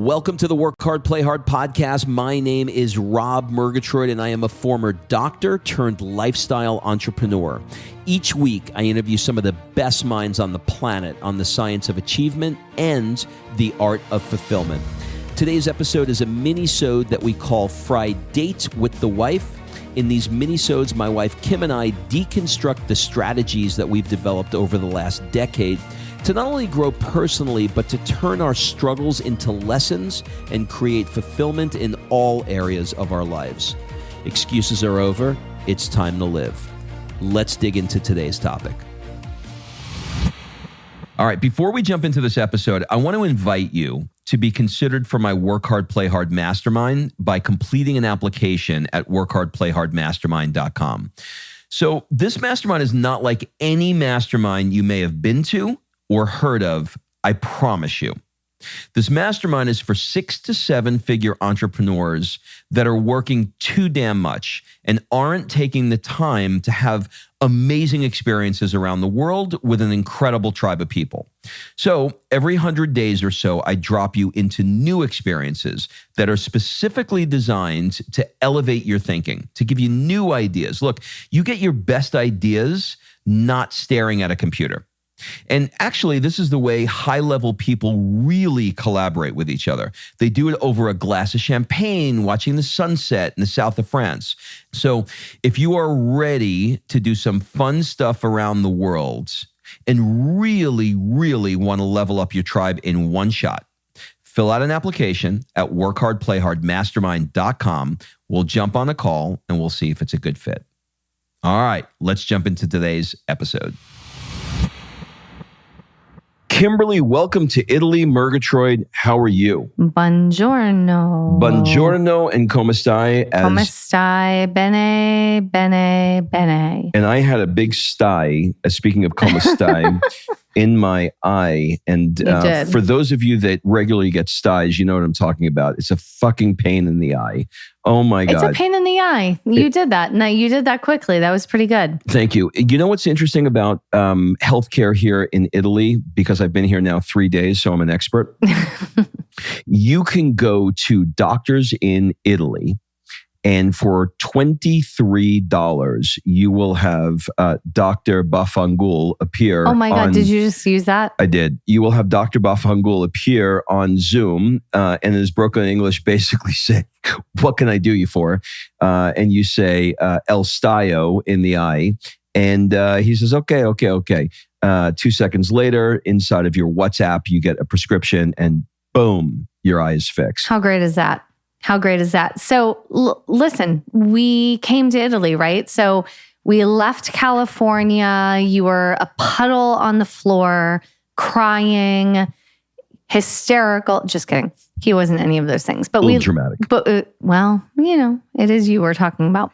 Welcome to the Work Hard, Play Hard podcast. My name is Rob Murgatroyd, and I am a former doctor turned lifestyle entrepreneur. Each week, I interview some of the best minds on the planet on the science of achievement and the art of fulfillment. Today's episode is a mini-sode that we call Fri-Date with the Wife. In these mini-sodes, my wife Kim and I deconstruct the strategies that we've developed over the last decade to not only grow personally, but to turn our struggles into lessons and create fulfillment in all areas of our lives. Excuses are over. It's time to live. Let's dig into today's topic. All right, before we jump into this episode, I want to invite you to be considered for my Work Hard, Play Hard Mastermind by completing an application at workhardplayhardmastermind.com. So this mastermind is not like any mastermind you may have been to or heard of, I promise you. This mastermind is for 6 to 7 figure entrepreneurs that are working too damn much and aren't taking the time to have amazing experiences around the world with an incredible tribe of people. So every 100 days or so, I drop you into new experiences that are specifically designed to elevate your thinking, to give you new ideas. Look, you get your best ideas not staring at a computer. And actually, this is the way high-level people really collaborate with each other. They do it over a glass of champagne, watching the sunset in the south of France. So if you are ready to do some fun stuff around the world and really, really want to level up your tribe in one shot, fill out an application at workhardplayhardmastermind.com. We'll jump on a call and we'll see if it's a good fit. All right, let's jump into today's episode. Kimberly, welcome to Italy. Murgatroyd, how are you? Buongiorno. Buongiorno and come stai? Come stai? Bene, bene, bene. And I had a big sty, speaking of come stai, in my eye. And for those of you that regularly get styes, you know what I'm talking about. It's a fucking pain in the eye. Oh my God. It's a pain in the eye. You did that. No, you did that quickly. That was pretty good. Thank you. You know what's interesting about healthcare here in Italy? Because I've been here now 3 days, so I'm an expert. You can go to doctors in Italy, and for $23, you will have Dr. Bafangul appear. Oh my God, did you just use that? I did. You will have Dr. Bafangul appear on Zoom and in his broken English basically say, what can I do you for? And you say, El Stallo in the eye. And he says, okay. 2 seconds later, inside of your WhatsApp, you get a prescription and boom, your eye is fixed. How great is that? How great is that? So listen, we came to Italy, right? So we left California. You were a puddle on the floor, crying, hysterical. Just kidding. He wasn't any of those things. But dramatic. But well, you know, it is you we're talking about.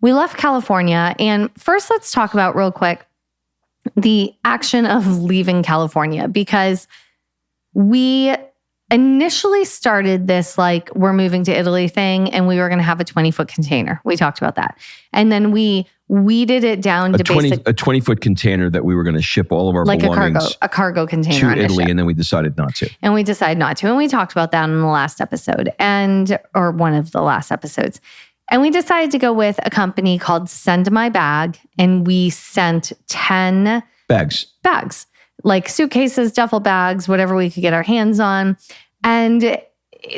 We left California. And first, let's talk about real quick the action of leaving California, because we initially started this like we're moving to Italy thing, and we were going to have a 20-foot container. We talked about that. And then we weeded it down to a 20-foot container that we were going to ship all of our belongings a cargo container to Italy, and then we decided not to. And we decided not to. And we talked about that in the last episode or one of the last episodes. And we decided to go with a company called Send My Bag, and we sent 10 bags. Like suitcases, duffel bags, whatever we could get our hands on. And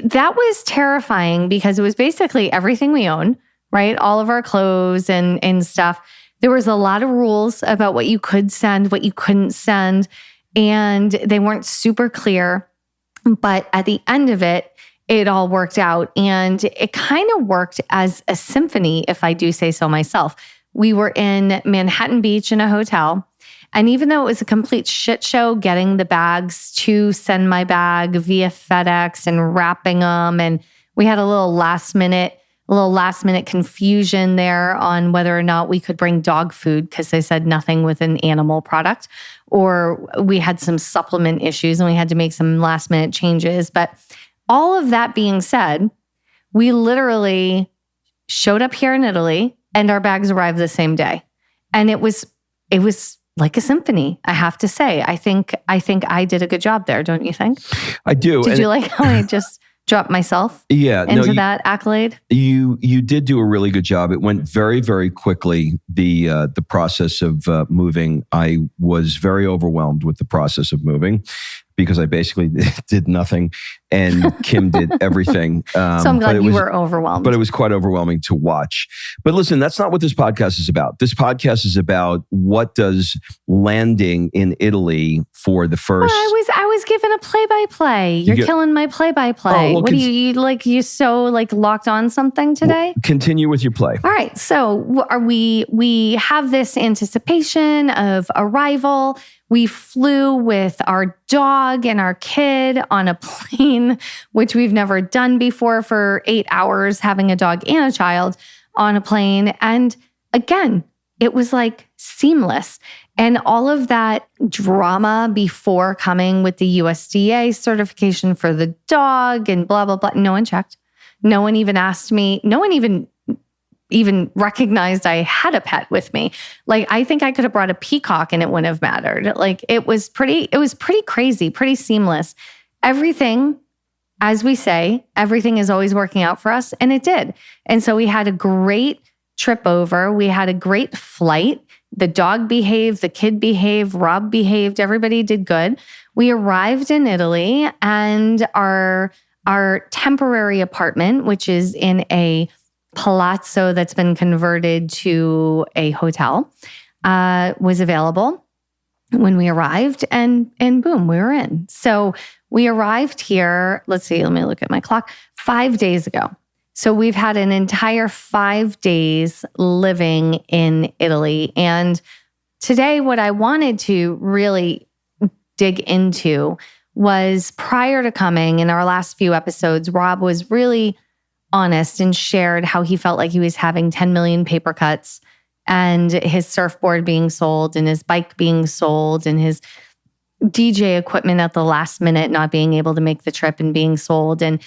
that was terrifying because it was basically everything we own, right? All of our clothes and stuff. There was a lot of rules about what you could send, what you couldn't send, and they weren't super clear. But at the end of it, it all worked out. And it kind of worked as a symphony, if I do say so myself. We were in Manhattan Beach in a hotel. And even though it was a complete shit show getting the bags to Send My Bag via FedEx and wrapping them, and we had a little last minute confusion there on whether or not we could bring dog food because they said nothing with an animal product, or we had some supplement issues and we had to make some last minute changes. But all of that being said, we literally showed up here in Italy and our bags arrived the same day. And it was like a symphony, I have to say. I think I did a good job there, don't you think? I do. Did you like how I just drop myself Yeah, into that accolade? You did do a really good job. It went very, very quickly. The process of moving. I was very overwhelmed with the process of moving because I basically did nothing, and Kim did everything. So I'm glad you were overwhelmed. But it was quite overwhelming to watch. But listen, that's not what this podcast is about. This podcast is about what does landing in Italy for the first. Well, I was given a play-by-play. You're killing my play-by-play. Oh, well, what do you so locked on something today? Well, continue with your play. All right. So we have this anticipation of arrival. We flew with our dog and our kid on a plane, which we've never done before, for 8 hours, having a dog and a child on a plane. And again, it was like seamless. And all of that drama before coming with the USDA certification for the dog and blah, blah, blah. No one checked. No one even asked me. No one even recognized I had a pet with me. Like, I think I could have brought a peacock and it wouldn't have mattered. Like, it was pretty crazy, pretty seamless. Everything, as we say, everything is always working out for us. And it did. And so we had a great trip over. We had a great flight. The dog behaved, the kid behaved, Rob behaved, everybody did good. We arrived in Italy, and our temporary apartment, which is in a palazzo that's been converted to a hotel, was available when we arrived, and boom, we were in. So we arrived here, let me look at my clock, 5 days ago. So we've had an entire 5 days living in Italy. And today, what I wanted to really dig into was, prior to coming, in our last few episodes, Rob was really honest and shared how he felt like he was having 10 million paper cuts, and his surfboard being sold, and his bike being sold, and his DJ equipment at the last minute not being able to make the trip and being sold. And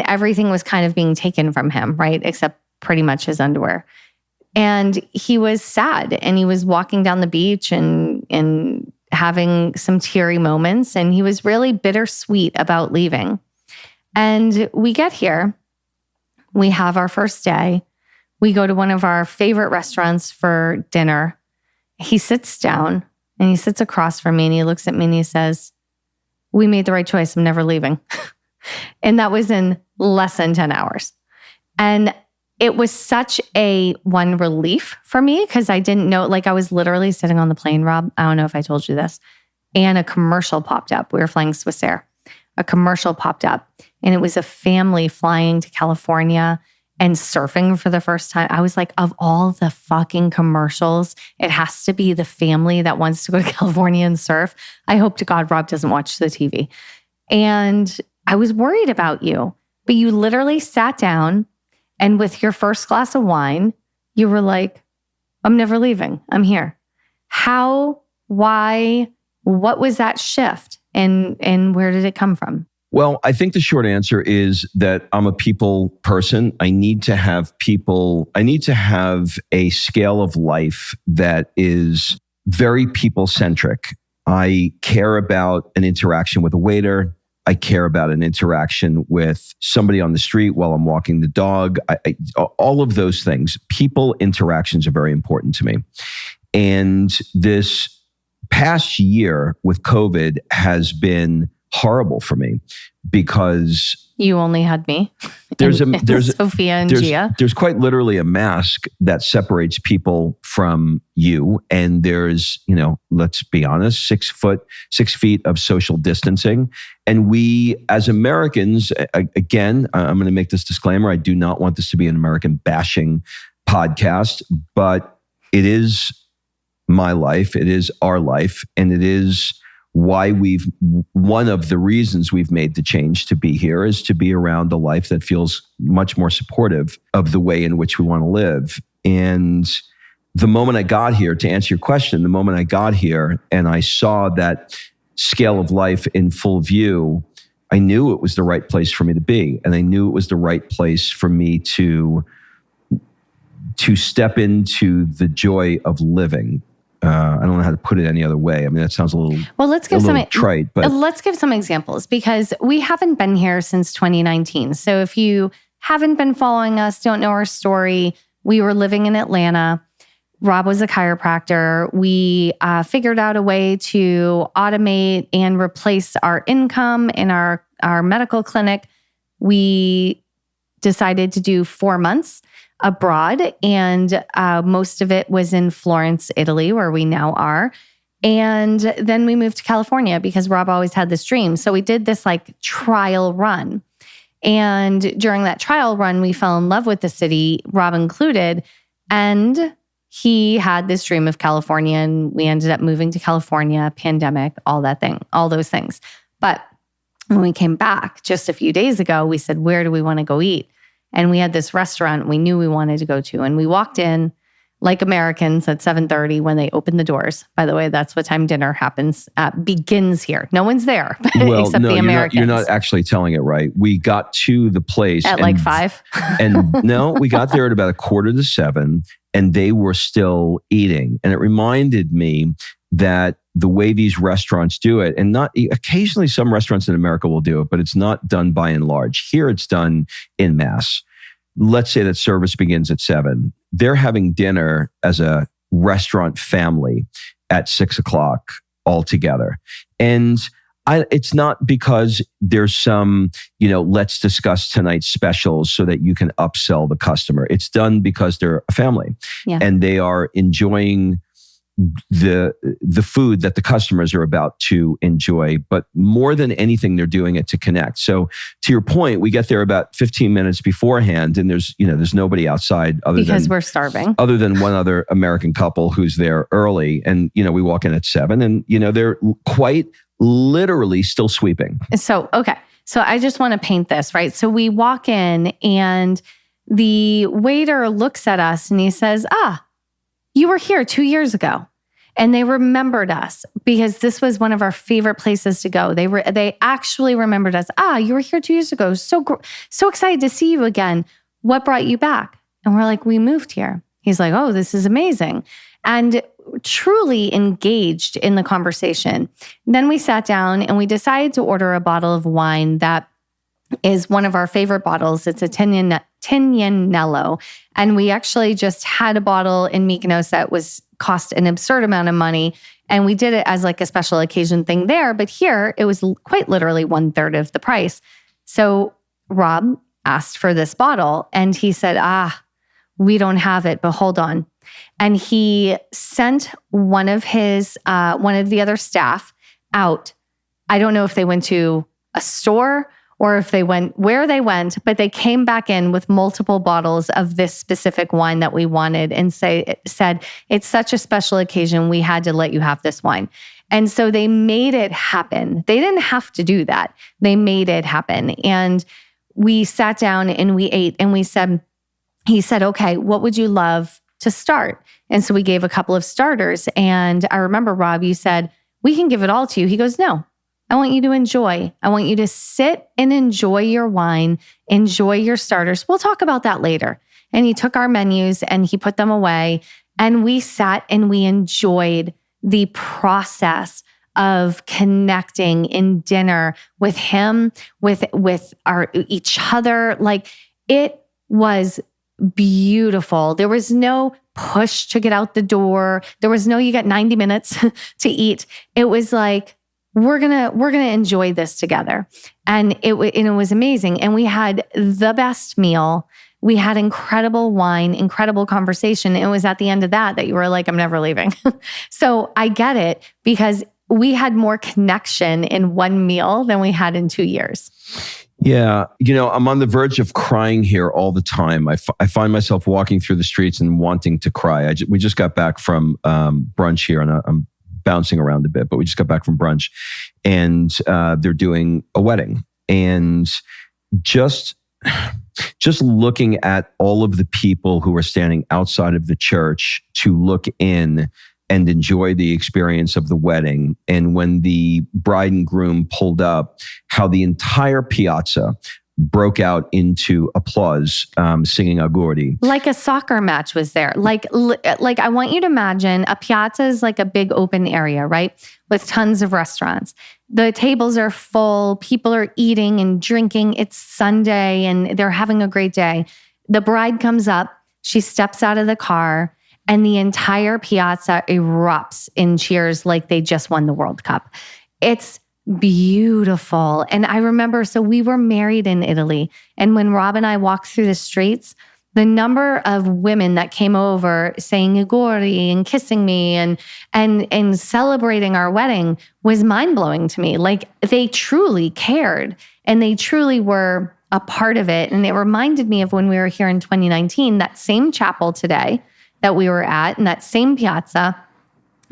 everything was kind of being taken from him, right? Except pretty much his underwear. And he was sad, and he was walking down the beach and having some teary moments. And he was really bittersweet about leaving. And we get here, we have our first day. We go to one of our favorite restaurants for dinner. He sits down, and he sits across from me, and he looks at me and he says, "We made the right choice. I'm never leaving." And that was in less than 10 hours. And it was such a relief for me, because I didn't know, I was literally sitting on the plane, Rob. I don't know if I told you this. And a commercial popped up. We were flying Swiss Air. A commercial popped up, and it was a family flying to California and surfing for the first time. I was like, of all the fucking commercials, it has to be the family that wants to go to California and surf. I hope to God Rob doesn't watch the TV. And I was worried about you, but you literally sat down, and with your first glass of wine, you were like, "I'm never leaving. I'm here." How, why, what was that shift, and where did it come from? Well, I think the short answer is that I'm a people person. I need to have people. I need to have a scale of life that is very people-centric. I care about an interaction with a waiter. I care about an interaction with somebody on the street while I'm walking the dog. All of those things. People interactions are very important to me. And this past year with COVID has been horrible for me, because you only had me. There's Sophia and Gia. There's quite literally a mask that separates people from you. And there's, let's be honest, 6 feet of social distancing. And we, as Americans, again, I'm going to make this disclaimer. I do not want this to be an American bashing podcast, but it is my life. It is our life. And it is why one of the reasons we've made the change to be here is to be around a life that feels much more supportive of the way in which we want to live. And the moment I got here, to answer your question, the moment I got here and I saw that scale of life in full view, I knew it was the right place for me to be. And I knew it was the right place for me to step into the joy of living. I don't know how to put it any other way. I mean, that sounds a little let's give trite, but let's give some examples because we haven't been here since 2019. So if you haven't been following us, don't know our story, we were living in Atlanta. Rob was a chiropractor. We figured out a way to automate and replace our income in our medical clinic. We decided to do 4 months abroad, and most of it was in Florence, Italy, where we now are. And then we moved to California because Rob always had this dream. So we did this like trial run. And during that trial run, we fell in love with the city, Rob included, and he had this dream of California, and we ended up moving to California, pandemic, all those things. But when we came back just a few days ago, we said, where do we want to go eat? And we had this restaurant we knew we wanted to go to. And we walked in like Americans at 7:30 when they open the doors. By the way, that's what time dinner begins here. No one's there except the Americans. You're not actually telling it right. We got to the place at like 5. And no, we got there at about 6:45, and they were still eating. And it reminded me that the way these restaurants do it, and not occasionally some restaurants in America will do it, but it's not done by and large. Here it's done in mass. Let's say that service begins at 7. They're having dinner as a restaurant family at 6:00 all together. And it's not because there's some, let's discuss tonight's specials so that you can upsell the customer. It's done because they're a family and they are enjoying the food that the customers are about to enjoy, but more than anything, they're doing it to connect. So to your point, we get there about 15 minutes beforehand, and there's nobody outside because we're starving, other than one other American couple who's there early. And, we walk in at 7 and, they're quite literally still sweeping. So I just want to paint this, right? So we walk in and the waiter looks at us and he says, you were here 2 years ago. And they remembered us because this was one of our favorite places to go. They actually remembered us. You were here 2 years ago. So excited to see you again. What brought you back? And we're like, we moved here. He's like, oh, this is amazing. And truly engaged in the conversation. Then we sat down and we decided to order a bottle of wine that is one of our favorite bottles. It's a Tignanello. And we actually just had a bottle in Mykonos that cost an absurd amount of money. And we did it as like a special occasion thing there. But here it was quite literally 1/3 of the price. So Rob asked for this bottle and he said, we don't have it, but hold on. And he sent one of the other staff out. I don't know if they went to a store or if they went where they went, but they came back in with multiple bottles of this specific wine that we wanted and said, it's such a special occasion, we had to let you have this wine. And so they made it happen. They didn't have to do that. They made it happen. And we sat down and we ate and he said, okay, what would you love to start? And so we gave a couple of starters. And I remember, Rob, you said, we can give it all to you. He goes, no. I want you to enjoy. I want you to sit and enjoy your wine, enjoy your starters. We'll talk about that later. And he took our menus and he put them away. And we sat and we enjoyed the process of connecting in dinner with him, with each other. Like, it was beautiful. There was no push to get out the door. There was no, you got 90 minutes to eat. It was like, we're gonna enjoy this together. And it was amazing. And we had the best meal. We had incredible wine, incredible conversation. It was at the end of that you were like, I'm never leaving. So I get it, because we had more connection in one meal than we had in 2 years. Yeah. I'm on the verge of crying here all the time. I find myself walking through the streets and wanting to cry. We just got back from brunch here, and I'm bouncing around a bit, but we just got back from brunch, and they're doing a wedding. And just looking at all of the people who are standing outside of the church to look in and enjoy the experience of the wedding. And when the bride and groom pulled up, how the entire piazza broke out into applause, singing Agordi. Like a soccer match was there. Like I want you to imagine a piazza is like a big open area, right? With tons of restaurants. The tables are full. People are eating and drinking. It's Sunday and they're having a great day. The bride comes up. She steps out of the car and the entire piazza erupts in cheers like they just won the World Cup. It's beautiful. And I remember, so we were married in Italy. And when Rob and I walked through the streets, the number of women that came over saying Agori and kissing me and celebrating our wedding was mind-blowing to me. Like they truly cared and they truly were a part of it. And it reminded me of when we were here in 2019, that same chapel today that we were at, and that same piazza,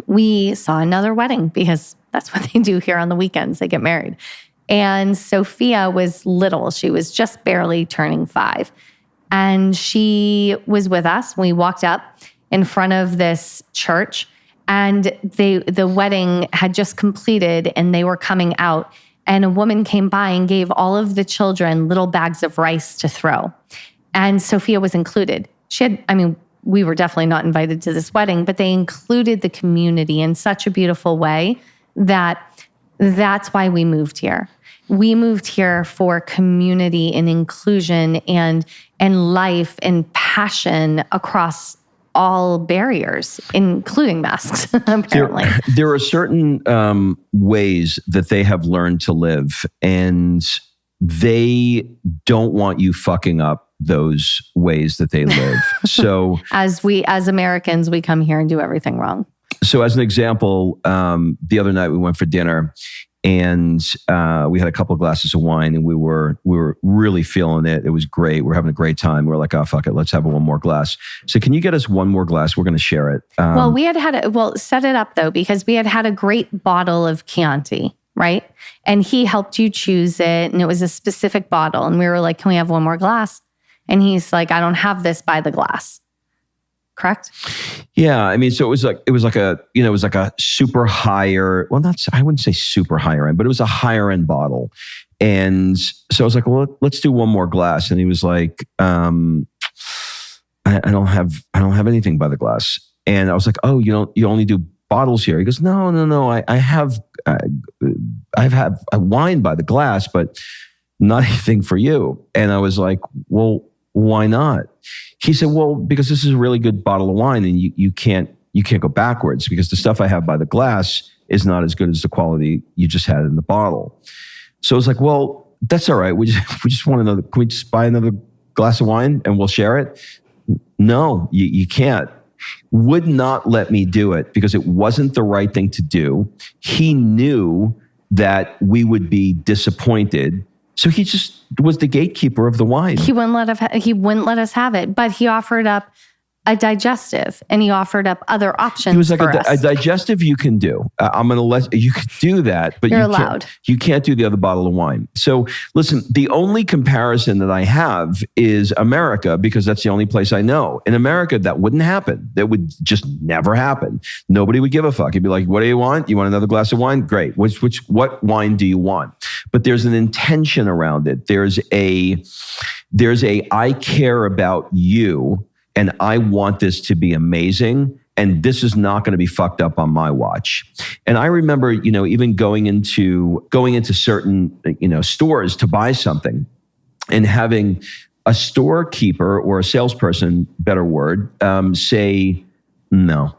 we saw another wedding because that's what they do here on the weekends. They get married. And Sophia was little. She was just barely turning 5. And she was with us. We walked up in front of this church and the wedding had just completed and they were coming out. And a woman came by and gave all of the children little bags of rice to throw. And Sophia was included. We were definitely not invited to this wedding, but they included the community in such a beautiful way that's why we moved here. We moved here for community and inclusion and life and passion across all barriers, including masks, apparently. There are certain ways that they have learned to live, and they don't want you fucking up those ways that they live. So as Americans, we come here and do everything wrong. So as an example, the other night we went for dinner and we had a couple of glasses of wine and we were really feeling it. It was great. We're having a great time. We're like, oh, fuck it. Let's have one more glass. So can you get us one more glass? We're going to share it. Set it up though, because we had a great bottle of Chianti, right? And he helped you choose it and it was a specific bottle. And we were like, can we have one more glass? And he's like, I don't have this by the glass. Correct? Yeah. I mean, so it was like a super higher, I wouldn't say super higher end, but it was a higher end bottle. And so I was like, well, let's do one more glass. And he was like, I don't have anything by the glass. And I was like, oh, you only do bottles here. He goes, no. I have a wine by the glass, but not anything for you. And I was like, well, why not? He said, well, because this is a really good bottle of wine and you can't go backwards because the stuff I have by the glass is not as good as the quality you just had in the bottle. So I was like, well, that's all right. We just want another, can we just buy another glass of wine and we'll share it? No, you can't. Would not let me do it because it wasn't the right thing to do. He knew that we would be disappointed. So he just was the gatekeeper of the wine. He wouldn't let us have it, but he offered up a digestive and he offered up other options. He was like, a digestive you can do. I'm going to let you can do that, but you're allowed. You can't do the other bottle of wine. So listen, the only comparison that I have is America because that's the only place I know. In America, that wouldn't happen. That would just never happen. Nobody would give a fuck. He'd be like, what do you want? You want another glass of wine? Great. What wine do you want? But there's an intention around it. There's a I care about you. And I want this to be amazing. And this is not going to be fucked up on my watch. And I remember, even going into certain, stores to buy something and having a storekeeper or a salesperson, better word, say, no,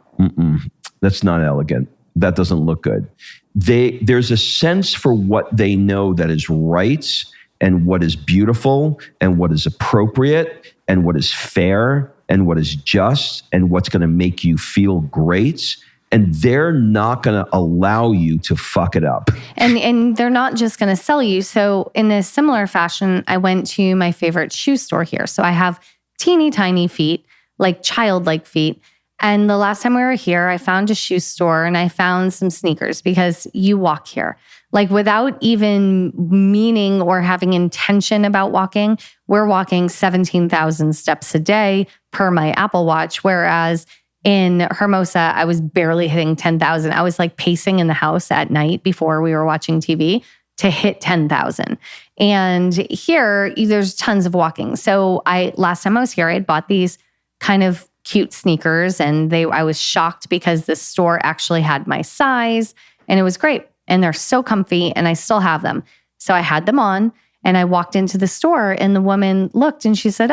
that's not elegant. That doesn't look good. There's a sense for what they know that is right and what is beautiful and what is appropriate and what is fair and what is just and what's going to make you feel great. And they're not going to allow you to fuck it up. And they're not just going to sell you. So in a similar fashion, I went to my favorite shoe store here. So I have teeny tiny feet, like childlike feet. And the last time we were here, I found a shoe store and I found some sneakers because you walk here. Like without even meaning or having intention about walking, we're walking 17,000 steps a day per my Apple Watch. Whereas in Hermosa, I was barely hitting 10,000. I was like pacing in the house at night before we were watching TV, to hit 10,000. And here, there's tons of walking. So last time I was here, I had bought these kind of cute sneakers, and I was shocked because the store actually had my size, and it was great. And they're so comfy, and I still have them. So I had them on, and I walked into the store, and the woman looked and she said,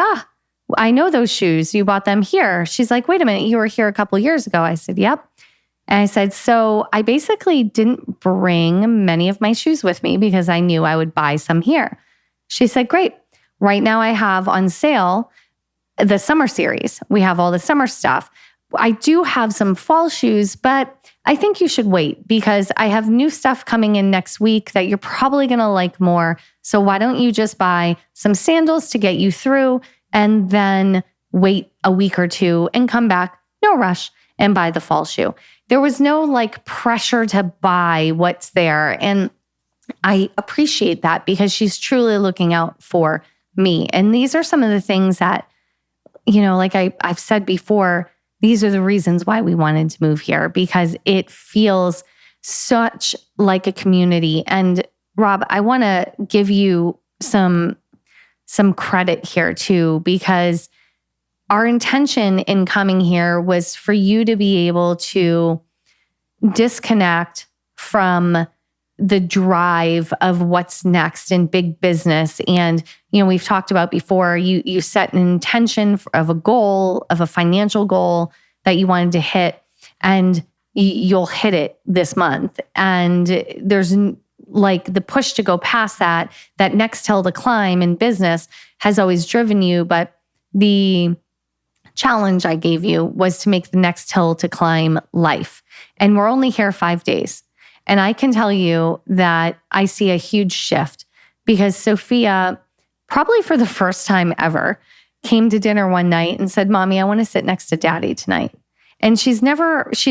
I know those shoes. You bought them here. She's like, wait a minute, you were here a couple of years ago. I said, yep. And I said, so I basically didn't bring many of my shoes with me because I knew I would buy some here. She said, great. Right now I have on sale the summer series. We have all the summer stuff. I do have some fall shoes, but I think you should wait because I have new stuff coming in next week that you're probably going to like more. So why don't you just buy some sandals to get you through and then wait a week or two and come back, no rush, and buy the fall shoe. There was no like pressure to buy what's there. And I appreciate that because she's truly looking out for me. And these are some of the things that, like I've said before, these are the reasons why we wanted to move here because it feels such like a community. And Rob, I want to give you some credit here too, because our intention in coming here was for you to be able to disconnect from the drive of what's next in big business. And, we've talked about before, you set an intention of a goal, of a financial goal that you wanted to hit, and you'll hit it this month. And there's like the push to go past that next hill to climb in business has always driven you. But the challenge I gave you was to make the next hill to climb life. And we're only here 5 days. And I can tell you that I see a huge shift because Sophia, probably for the first time ever, came to dinner one night and said, Mommy, I want to sit next to Daddy tonight. And she's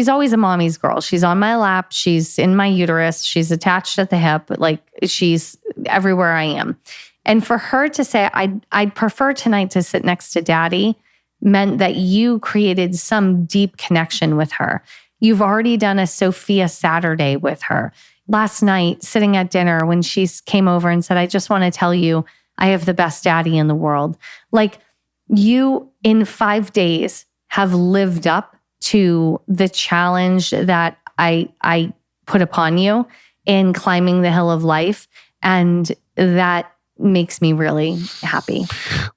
always a mommy's girl. She's on my lap. She's in my uterus. She's attached at the hip. Like she's everywhere I am. And for her to say, I'd prefer tonight to sit next to Daddy meant that you created some deep connection with her. You've already done a Sophia Saturday with her. Last night, sitting at dinner when she came over and said, I just want to tell you, I have the best daddy in the world. Like you in 5 days have lived up to the challenge that I put upon you in climbing the hill of life. And that makes me really happy.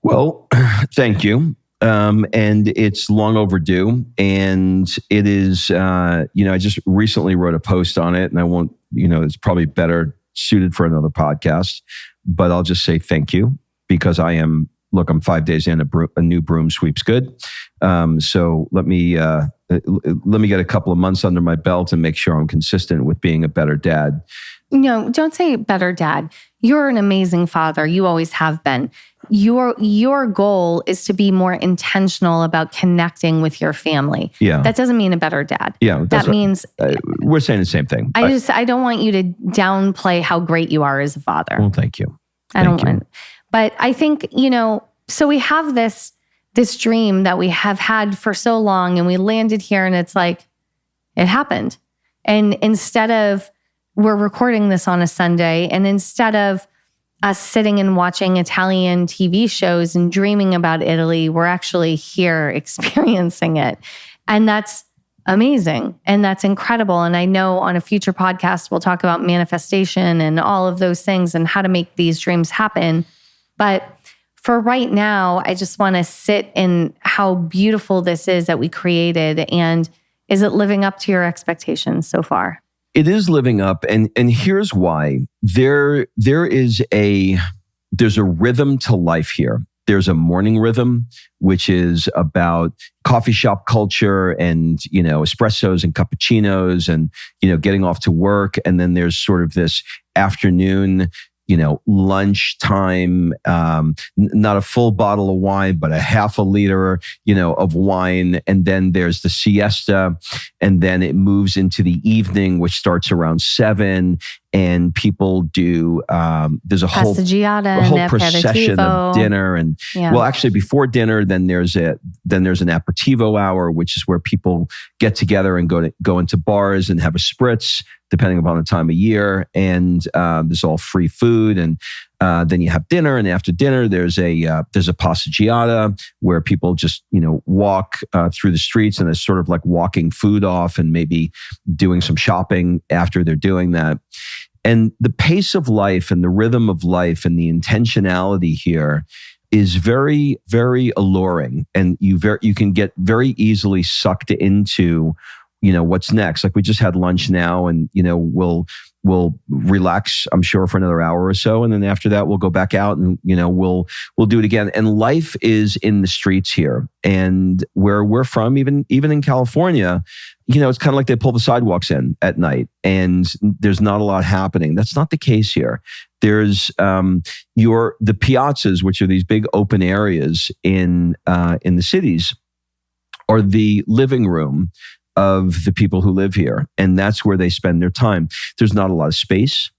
Well, thank you. And it's long overdue. And it is, I just recently wrote a post on it and I won't, it's probably better suited for another podcast, but I'll just say thank you because I'm 5 days in, a new broom sweeps good. So let me get a couple of months under my belt and make sure I'm consistent with being a better dad. No, don't say better dad. You're an amazing father. You always have been. Your goal is to be more intentional about connecting with your family. Yeah. That doesn't mean a better dad. Yeah. That means we're saying the same thing. I don't want you to downplay how great you are as a father. Well, thank you. But I think, so we have this dream that we have had for so long and we landed here and it's like, it happened. And instead of, we're recording this on a Sunday, and instead of us sitting and watching Italian TV shows and dreaming about Italy, we're actually here experiencing it. And that's amazing. And that's incredible. And I know on a future podcast, we'll talk about manifestation and all of those things and how to make these dreams happen. But for right now, I just want to sit in how beautiful this is that we created. And is it living up to your expectations so far? It is living up, and here's why. There's a rhythm to life here. There's a morning rhythm, which is about coffee shop culture and, espressos and cappuccinos and, getting off to work. And then there's sort of this afternoon, lunchtime, not a full bottle of wine, but a half a liter, of wine. And then there's the siesta. And then it moves into the evening, which starts around 7. and people do, there's a whole procession of dinner. And well, actually before dinner, then there's an aperitivo hour, which is where people get together and go into bars and have a spritz, depending upon the time of year. And there's all free food. And then you have dinner, and after dinner, there's a passeggiata where people just walk through the streets, and it's sort of like walking food off and maybe doing some shopping after they're doing that. And the pace of life and the rhythm of life and the intentionality here is very, very alluring, and you can get very easily sucked into what's next. Like we just had lunch now, and we'll relax, I'm sure, for another hour or so, and then after that we'll go back out and we'll do it again. And life is in the streets here, and where we're from, even in California, it's kind of like they pull the sidewalks in at night, and there's not a lot happening. That's not the case here. There's the piazzas, which are these big open areas in the cities, are the living room of the people who live here. And that's where they spend their time. There's not a lot of space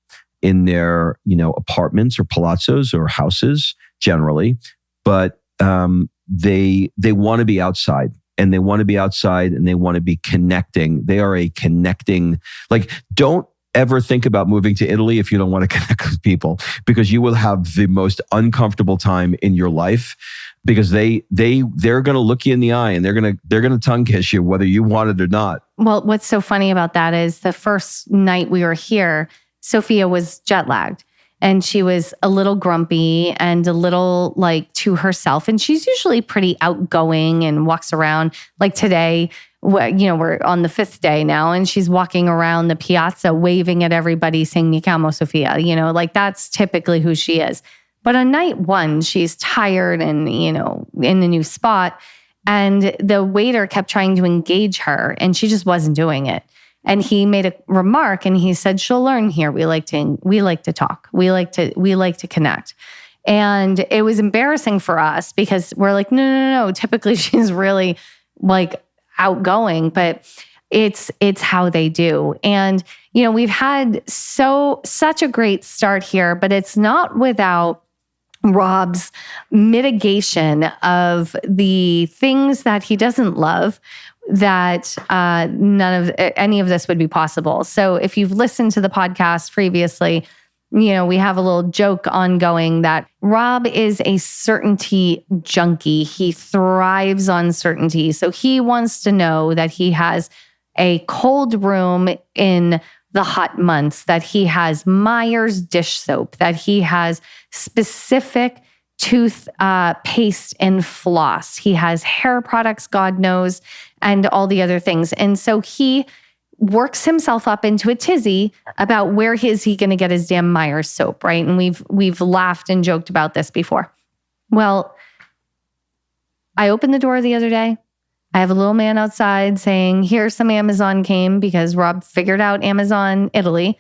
in their, apartments or palazzos or houses generally, but they want to be outside, and they want to be outside, and they want to be connecting. They are a connecting, don't ever think about moving to Italy if you don't want to connect with people, because you will have the most uncomfortable time in your life, because they're going to look you in the eye, and they're going to tongue kiss you whether you want it or not. Well, what's so funny about that is the first night we were here, Sophia was jet lagged, and she was a little grumpy and a little to herself. And she's usually pretty outgoing and walks around. Like today, we're on the 5th day now, and she's walking around the piazza waving at everybody saying, "Mi chiamo Sophia," that's typically who she is. But on night 1, she's tired and, in a new spot. And the waiter kept trying to engage her, and she just wasn't doing it. And he made a remark, and he said, "She'll learn here. We like to talk. We like to connect." And it was embarrassing for us because we're like, no. Typically she's really outgoing, but it's how they do. And, we've had such a great start here, but it's not without Rob's mitigation of the things that he doesn't love, that any of this would be possible. So if you've listened to the podcast previously, we have a little joke ongoing that Rob is a certainty junkie. He thrives on certainty. So he wants to know that he has a cold room in the hot months, that he has Meyer's dish soap, that he has specific tooth paste and floss. He has hair products, God knows, and all the other things. And so he works himself up into a tizzy about where is he going to get his damn Meyer's soap, right? And we've laughed and joked about this before. Well, I opened the door the other day. I have a little man outside saying, "Here's some Amazon came," because Rob figured out Amazon Italy.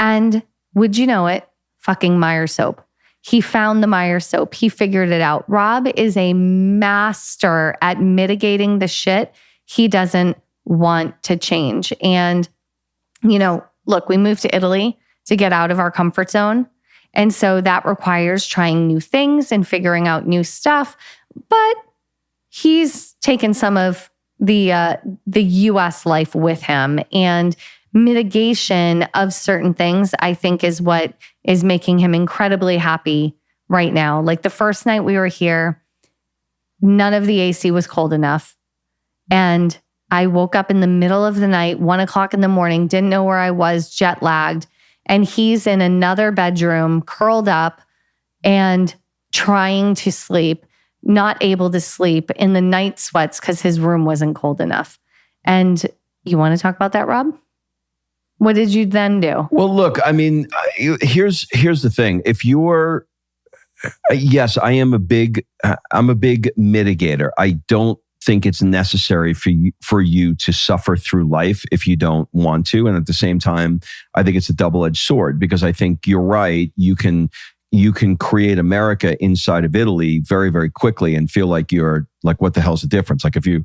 And would you know it, fucking Meyer's soap. He found the Meyer's soap. He figured it out. Rob is a master at mitigating the shit he doesn't want to change. And, look, we moved to Italy to get out of our comfort zone. And so that requires trying new things and figuring out new stuff. But he's taken some of the US life with him, and mitigation of certain things, I think, is what is making him incredibly happy right now. Like the first night we were here, none of the AC was cold enough. And I woke up in the middle of the night, 1:00 in the morning, didn't know where I was, jet lagged. And he's in another bedroom, curled up and trying to sleep, not able to sleep, in the night sweats because his room wasn't cold enough. And you want to talk about that, Rob? What did you then do? Well, look, I mean, here's the thing. If you're, yes, I'm a big mitigator. I don't think it's necessary for you to suffer through life if you don't want to. And at the same time, I think it's a double-edged sword, because I think you're right. You can you can create America inside of Italy very, very quickly and feel like you're like, what the hell's the difference? Like if you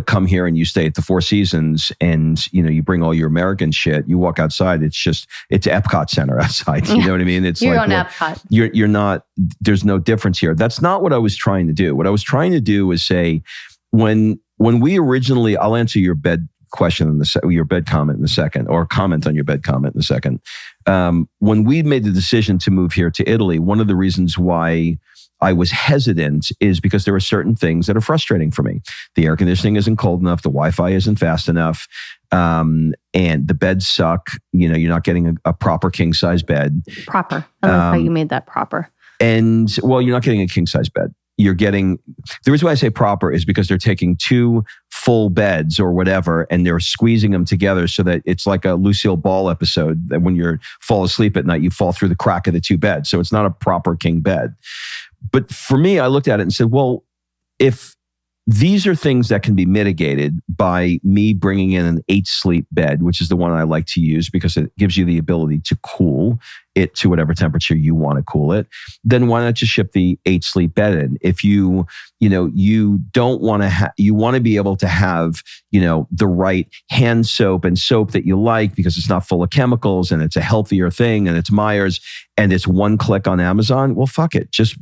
come here and you stay at the Four Seasons and, you bring all your American shit, you walk outside, it's Epcot Center outside. You know what I mean? It's you're like, on Epcot. You're not, there's no difference here. That's not what I was trying to do. What I was trying to do was say, when we originally, I'll answer your bed question your bed comment in a second, or comment on your bed comment in a second. When we made the decision to move here to Italy, one of the reasons why I was hesitant is because there are certain things that are frustrating for me. The air conditioning isn't cold enough. The Wi-Fi isn't fast enough. And the beds suck. You're not getting a proper king size bed. Proper. I like how you made that proper. And well, you're not getting a king size bed. The reason why I say proper is because they're taking two full beds or whatever, and they're squeezing them together so that it's like a Lucille Ball episode that when you fall asleep at night, you fall through the crack of the two beds. So it's not a proper king bed. But for me, I looked at it and said, well, if these are things that can be mitigated by me bringing in an 8-sleep bed, which is the one I like to use because it gives you the ability to cool it to whatever temperature you want to cool it, then why not just ship the 8-sleep bed in? If you don't want to you want to be able to have, the right hand soap and soap that you like because it's not full of chemicals and it's a healthier thing and it's Myers and it's one click on Amazon. Well, fuck it. Just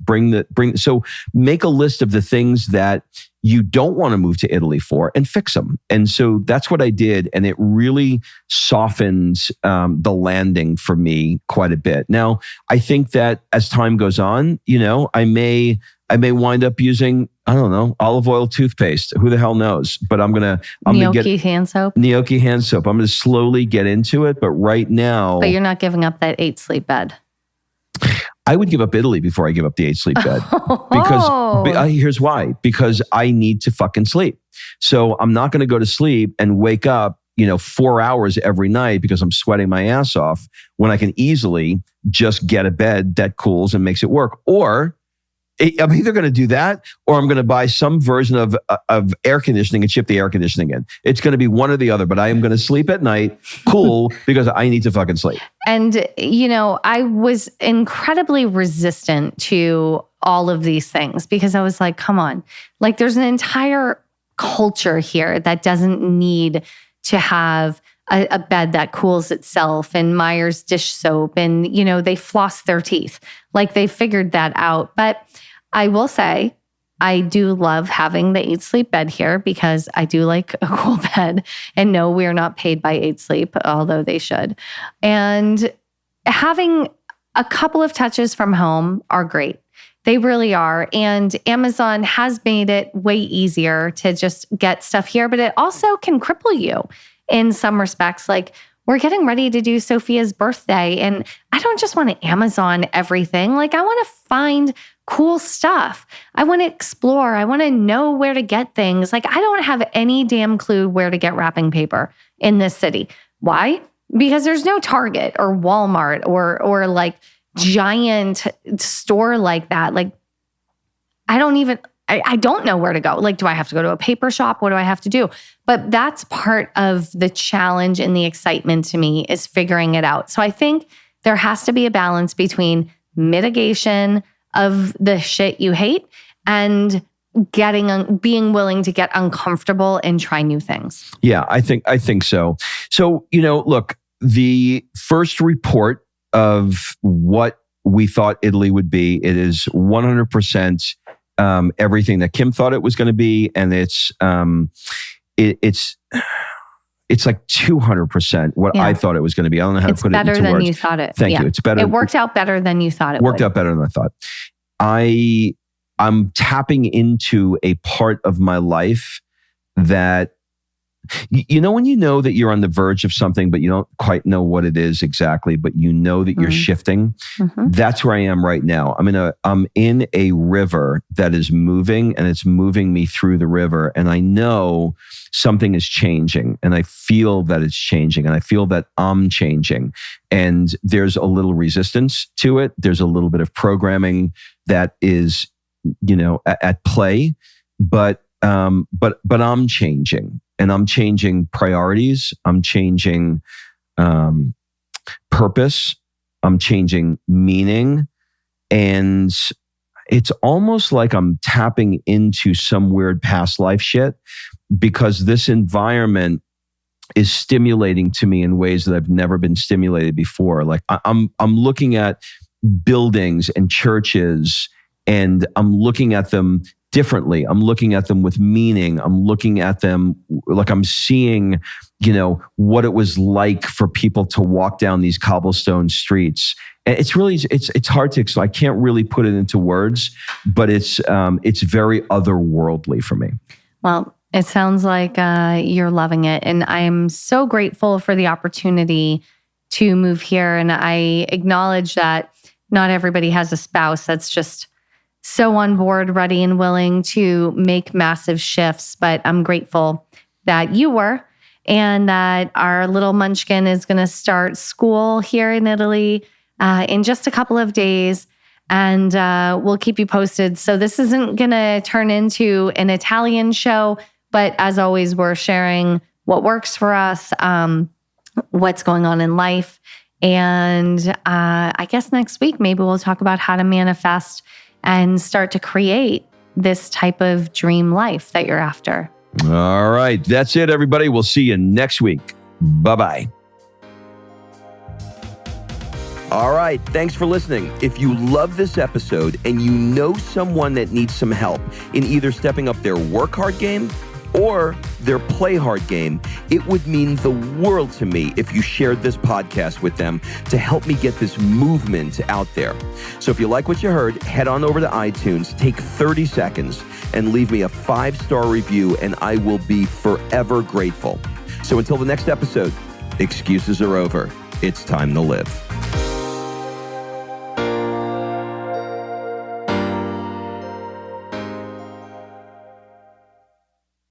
so make a list of the things that you don't want to move to Italy for and fix them. And so that's what I did. And it really softens the landing for me quite a bit. Now, I think that as time goes on, I may wind up using, I don't know, olive oil toothpaste. Who the hell knows? But I'm gonna Gnocchi hand soap. Gnocchi hand soap. I'm gonna slowly get into it. But right now, but you're not giving up that 8-sleep bed. I would give up Italy before I give up the 8-sleep bed. Because here's why. Because I need to fucking sleep. So I'm not going to go to sleep and wake up, 4 hours every night because I'm sweating my ass off when I can easily just get a bed that cools and makes it work. Or I'm either going to do that or I'm going to buy some version of air conditioning and ship the air conditioning in. It's going to be one or the other, but I am going to sleep at night, cool, because I need to fucking sleep. And, I was incredibly resistant to all of these things because I was like, come on, like there's an entire culture here that doesn't need to have a bed that cools itself and Myers dish soap and, they floss their teeth. Like they figured that out. But I will say, I do love having the 8-sleep bed here because I do like a cool bed. And no, we're not paid by 8-sleep, although they should. And having a couple of touches from home are great. They really are. And Amazon has made it way easier to just get stuff here, but it also can cripple you in some respects. Like we're getting ready to do Sophia's birthday and I don't just want to Amazon everything. Like I want to find cool stuff. I want to explore. I want to know where to get things. Like I don't have any damn clue where to get wrapping paper in this city. Why? Because there's no Target or Walmart or like giant store like that. Like I don't know where to go. Like, do I have to go to a paper shop? What do I have to do? But that's part of the challenge and the excitement to me is figuring it out. So I think there has to be a balance between mitigation of the shit you hate and being willing to get uncomfortable and try new things. Yeah, I think so. So, look, the first report of what we thought Italy would be, it is 100% everything that Kim thought it was going to be, and it's like 200% what I thought it was going to be. I don't know how to put it into words. It's better than you thought it. Thank you. It's better. It worked out better than you thought it would. Worked out better than I thought. I'm tapping into a part of my life that, when you know that you're on the verge of something, but you don't quite know what it is exactly, but you know that you're shifting. Mm-hmm. That's where I am right now. I'm in a river that is moving and it's moving me through the river. And I know something is changing and I feel that it's changing and I feel that I'm changing. And there's a little resistance to it. There's a little bit of programming that is, at play, but I'm changing. And I'm changing priorities. I'm changing purpose. I'm changing meaning. And it's almost like I'm tapping into some weird past life shit because this environment is stimulating to me in ways that I've never been stimulated before. Like I'm looking at buildings and churches, and I'm looking at them differently. I'm looking at them with meaning. I'm looking at them like I'm seeing, what it was like for people to walk down these cobblestone streets. And it's really, it's hard to explain. I can't really put it into words, but it's very otherworldly for me. Well, it sounds like you're loving it. And I'm so grateful for the opportunity to move here. And I acknowledge that not everybody has a spouse that's just so on board, ready and willing to make massive shifts. But I'm grateful that you were, and that our little munchkin is going to start school here in Italy in just a couple of days. And we'll keep you posted. So this isn't going to turn into an Italian show, but as always, we're sharing what works for us, what's going on in life. And I guess next week, maybe we'll talk about how to manifest and start to create this type of dream life that you're after. All right. That's it, everybody. We'll see you next week. Bye-bye. All right. Thanks for listening. If you love this episode and you know someone that needs some help in either stepping up their work hard game or their play hard game, it would mean the world to me if you shared this podcast with them to help me get this movement out there. So if you like what you heard, head on over to iTunes, take 30 seconds and leave me a 5-star review, and I will be forever grateful. So until the next episode, excuses are over. It's time to live.